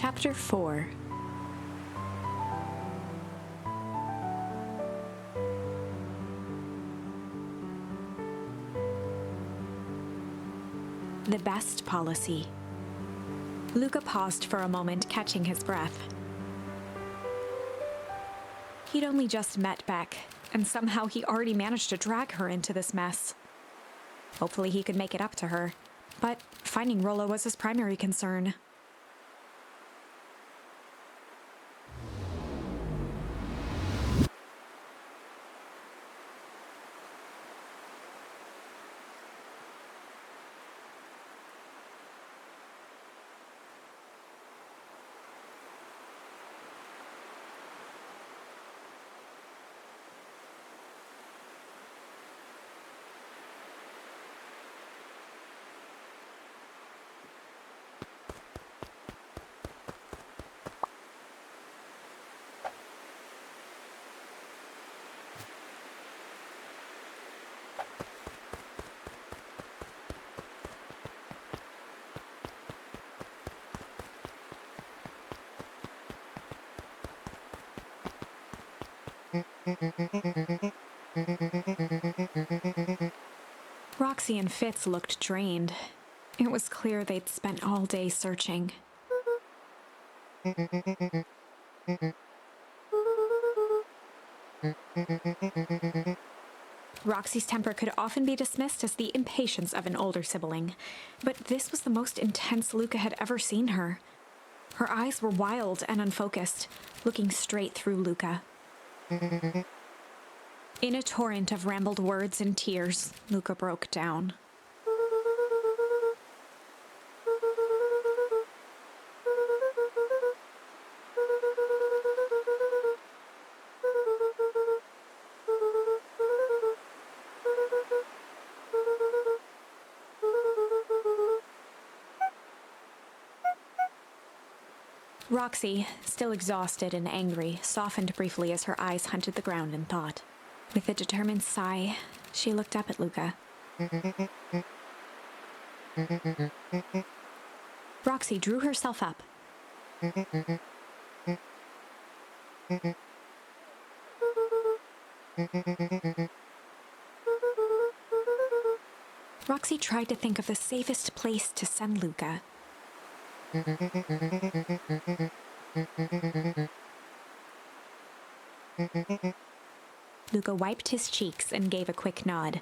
Chapter 4. The best policy. Luca paused for a moment, catching his breath. He'd only just met Beck, and somehow he already managed to drag her into this mess. Hopefully he could make it up to her, but finding Rollo was his primary concern. Roxy and Fitz looked drained. It was clear they'd spent all day searching. Roxy's temper could often be dismissed as the impatience of an older sibling, but this was the most intense Luca had ever seen her. Her eyes were wild and unfocused, looking straight through Luca. In a torrent of rambled words and tears, Luca broke down. Roxy, still exhausted and angry, softened briefly as her eyes hunted the ground in thought. With a determined sigh, she looked up at Luca. Roxy drew herself up. Roxy tried to think of the safest place to send Luca. Luca wiped his cheeks and gave a quick nod.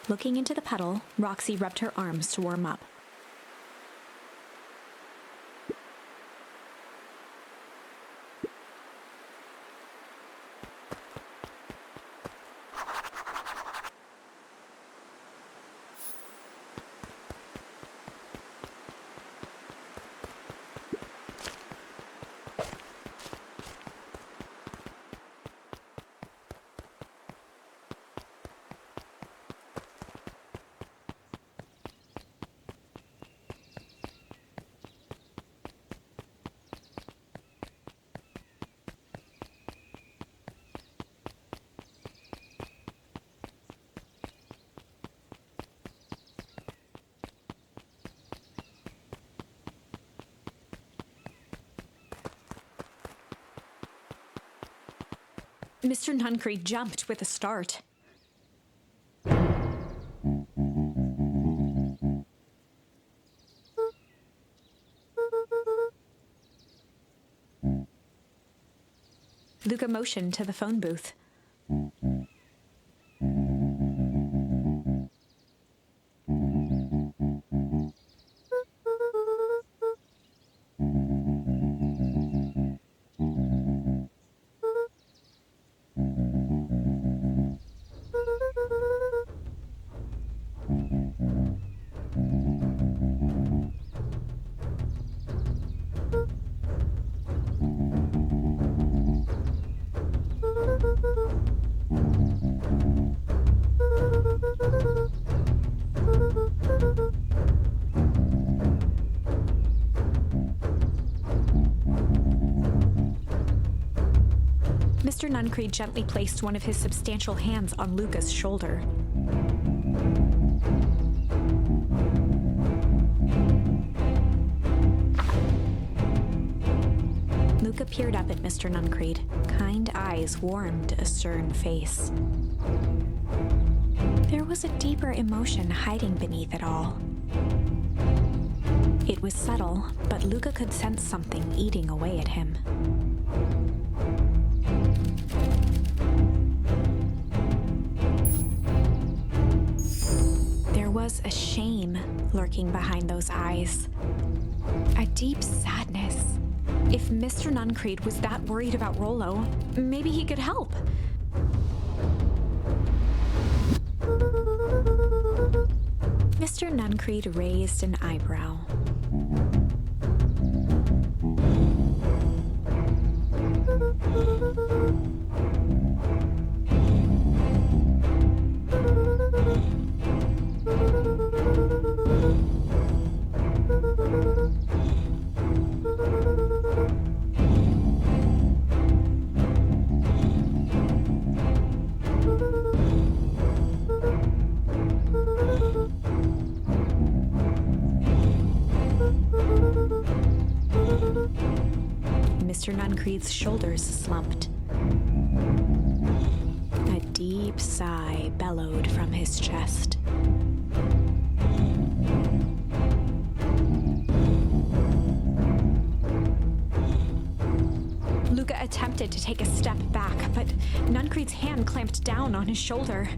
Looking into the puddle, Roxy rubbed her arms to warm up. Mr. Nuncree jumped with a start. Luca motioned to the phone booth. Mr. Nuncreed gently placed one of his substantial hands on Luca's shoulder. Luca peered up at Mr. Nuncreed. Kind eyes warmed a stern face. There was a deeper emotion hiding beneath it all. It was subtle, but Luca could sense something eating away at him. There was a shame lurking behind those eyes. A deep sadness. If Mr. Nuncreed was that worried about Rollo, maybe he could help. Mr. Nuncreed raised an eyebrow. Mr. Nuncreed's shoulders slumped. A deep sigh bellowed from his chest. Luca attempted to take a step back, but Nuncreed's hand clamped down on his shoulder.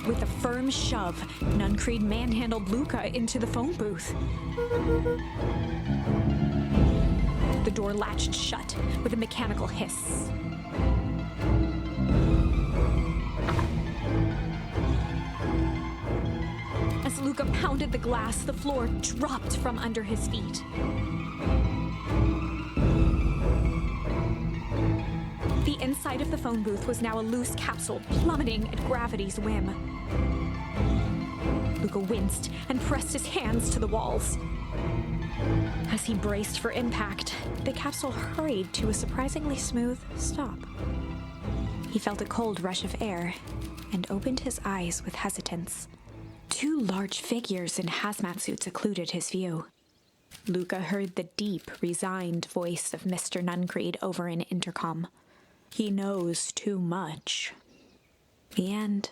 With a firm shove, Nuncreed manhandled Luca into the phone booth. The door latched shut with a mechanical hiss. As Luca pounded the glass, the floor dropped from under his feet. The inside of the phone booth was now a loose capsule plummeting at gravity's whim. Luca winced and pressed his hands to the walls. As he braced for impact, the capsule hurried to a surprisingly smooth stop. He felt a cold rush of air and opened his eyes with hesitance. Two large figures in hazmat suits occluded his view. Luca heard the deep, resigned voice of Mr. Nuncreed over an intercom. He knows too much. The end.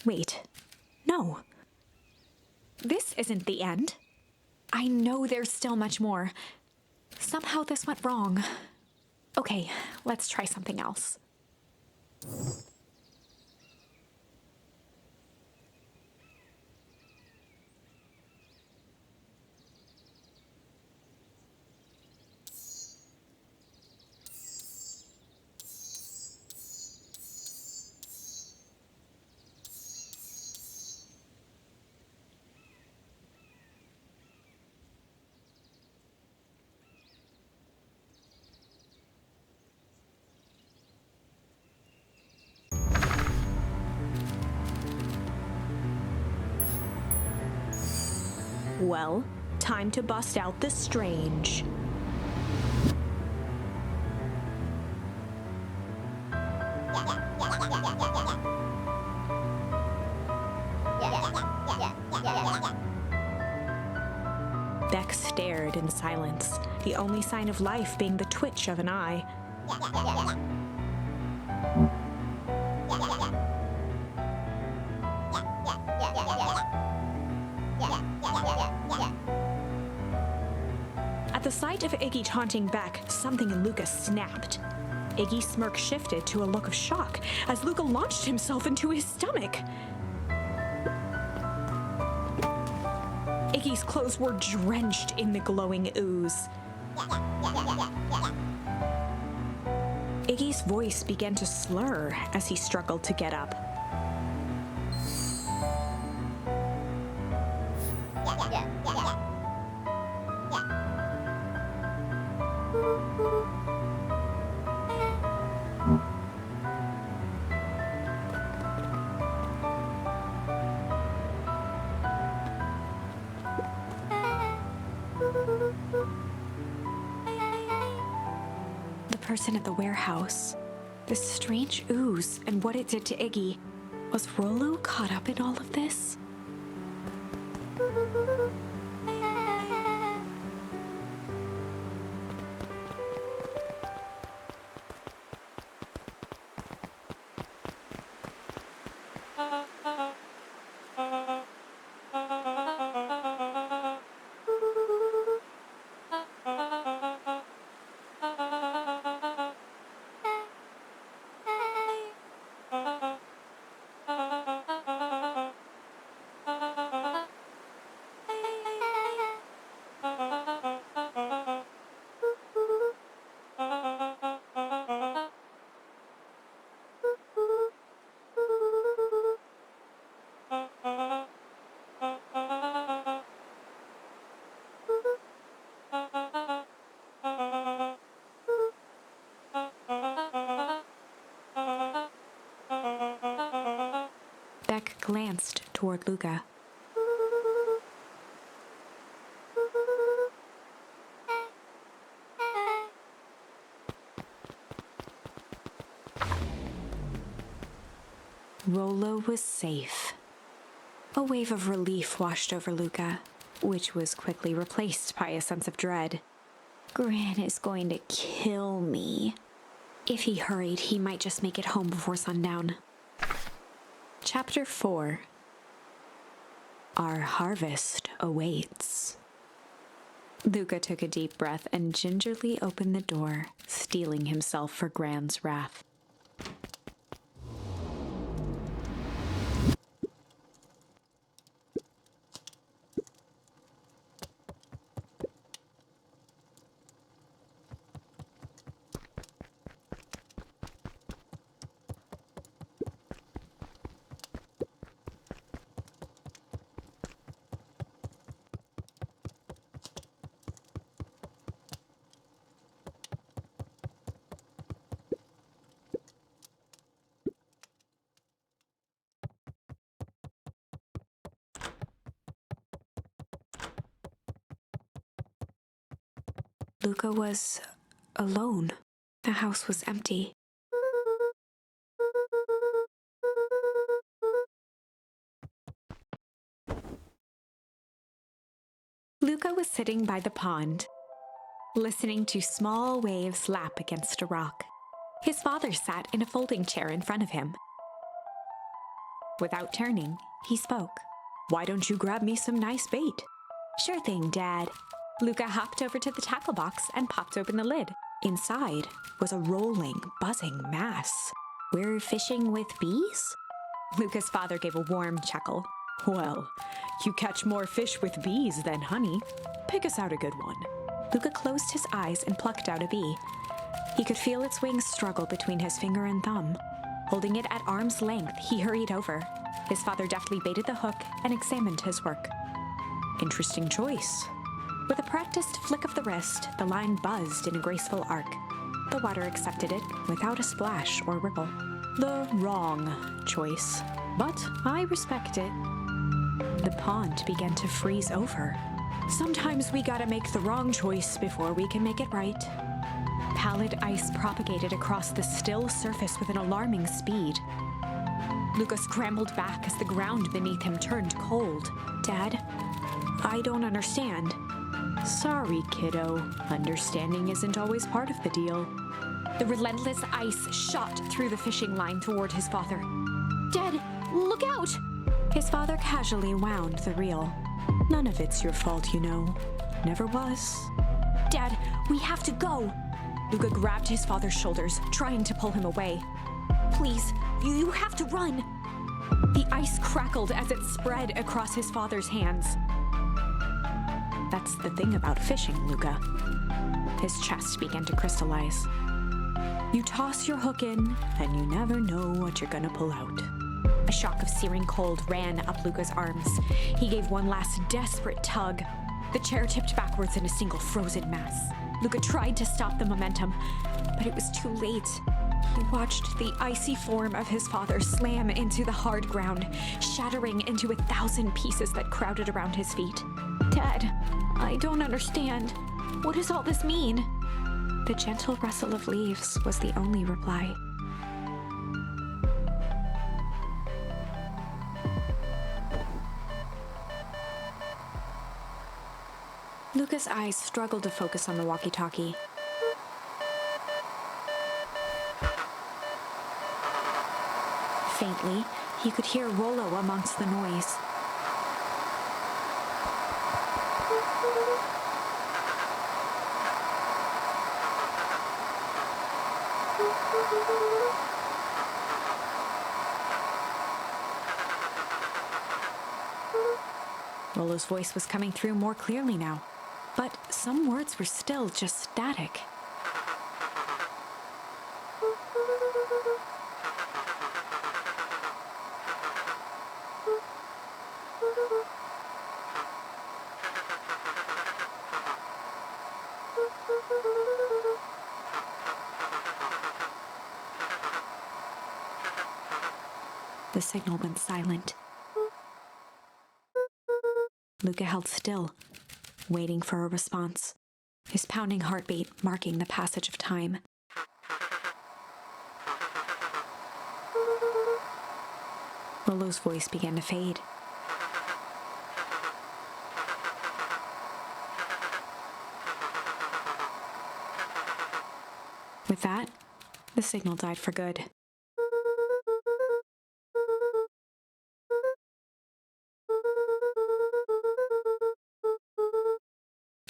Wait. No. This isn't the end. I know there's still much more. Somehow this went wrong. Okay, let's try something else. Well, time to bust out the strange. Beck stared in silence, the only sign of life being the twitch of an eye. At the sight of Iggy taunting Beck, something in Luca snapped. Iggy's smirk shifted to a look of shock as Luca launched himself into his stomach. Iggy's clothes were drenched in the glowing ooze. Iggy's voice began to slur as he struggled to get up. The person at the warehouse, this strange ooze and what it did to Iggy. Was Rollo caught up in all of this? Beck glanced toward Luca. Rollo was safe. A wave of relief washed over Luca, which was quickly replaced by a sense of dread. Gran is going to kill me. If he hurried, he might just make it home before sundown. Chapter 4. Our harvest awaits. Luca took a deep breath and gingerly opened the door, steeling himself for Gran's wrath. Luca was alone. The house was empty. Luca was sitting by the pond, listening to small waves lap against a rock. His father sat in a folding chair in front of him. Without turning, he spoke. "Why don't you grab me some nice bait?" "Sure thing, Dad." Luca hopped over to the tackle box and popped open the lid. Inside was a rolling, buzzing mass. "We're fishing with bees?" Luca's father gave a warm chuckle. "Well, you catch more fish with bees than honey. Pick us out a good one." Luca closed his eyes and plucked out a bee. He could feel its wings struggle between his finger and thumb. Holding it at arm's length, he hurried over. His father deftly baited the hook and examined his work. "Interesting choice." With a practiced flick of the wrist, the line buzzed in a graceful arc. The water accepted it without a splash or ripple. The wrong choice, but I respect it. The pond began to freeze over. Sometimes we gotta make the wrong choice before we can make it right. Pallid ice propagated across the still surface with an alarming speed. Luca scrambled back as the ground beneath him turned cold. "Dad, I don't understand." "Sorry, kiddo. Understanding isn't always part of the deal." The relentless ice shot through the fishing line toward his father. "Dad, look out!" His father casually wound the reel. "None of it's your fault, you know. Never was." "Dad, we have to go!" Luca grabbed his father's shoulders, trying to pull him away. "Please, you have to run!" The ice crackled as it spread across his father's hands. "That's the thing about fishing, Luca." His chest began to crystallize. "You toss your hook in, and you never know what you're gonna pull out." A shock of searing cold ran up Luca's arms. He gave one last desperate tug. The chair tipped backwards in a single frozen mass. Luca tried to stop the momentum, but it was too late. He watched the icy form of his father slam into the hard ground, shattering into 1,000 pieces that crowded around his feet. "Dad, I don't understand. What does all this mean? The gentle rustle of leaves was the only reply. Luca's eyes struggled to focus on the walkie-talkie. Faintly, he could hear Rollo amongst the noise. Rollo's voice was coming through more clearly now, but some words were still just static. The signal went silent. Luca held still, waiting for a response, his pounding heartbeat marking the passage of time. Rollo's voice began to fade. With that, the signal died for good.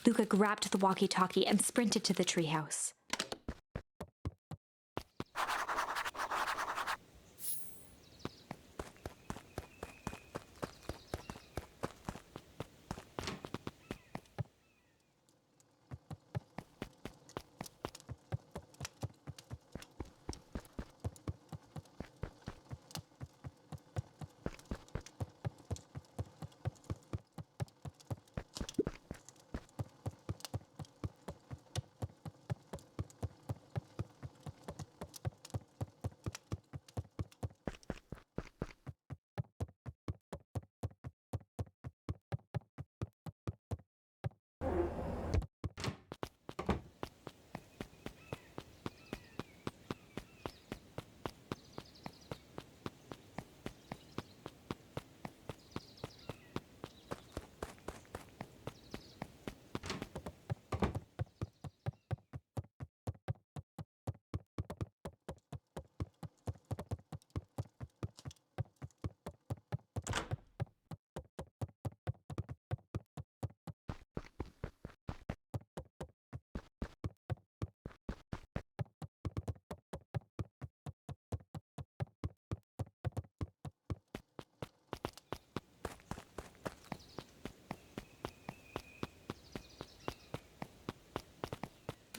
Luca grabbed the walkie-talkie and sprinted to the treehouse.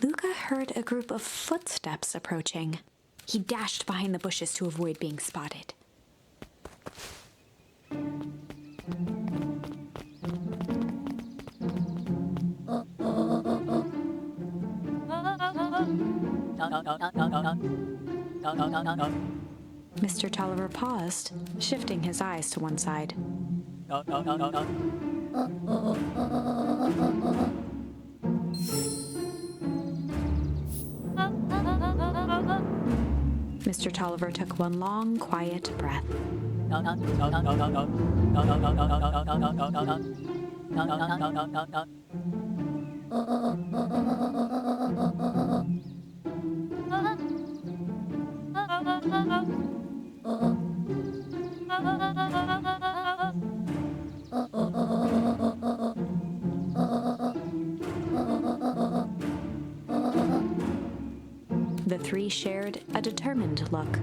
Luca heard a group of footsteps approaching. He dashed behind the bushes to avoid being spotted. Mr. Tolliver paused, shifting his eyes to one side. Mr. Tolliver took one long, quiet breath. The three shared a determined look.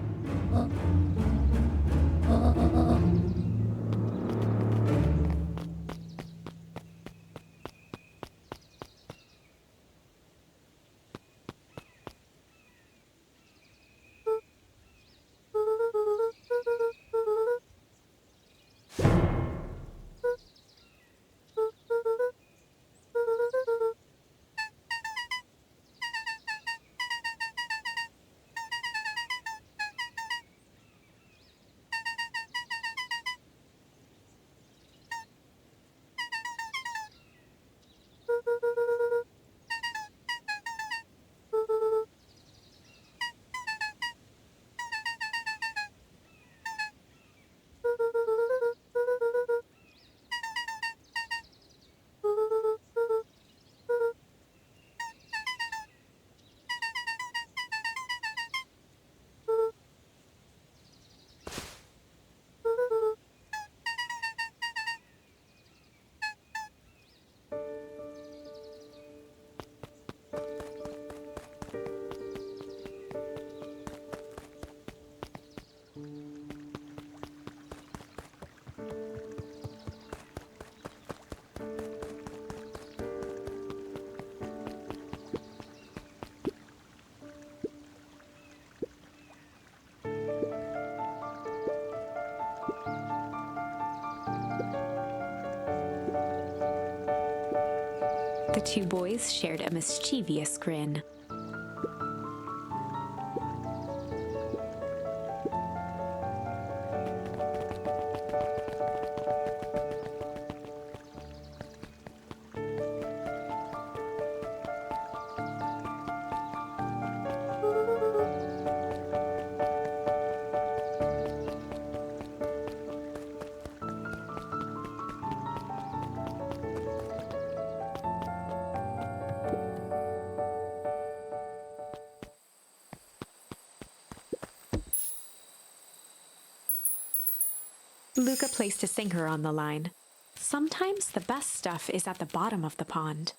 two boys shared a mischievous grin. Luca placed a sinker on the line. Sometimes the best stuff is at the bottom of the pond.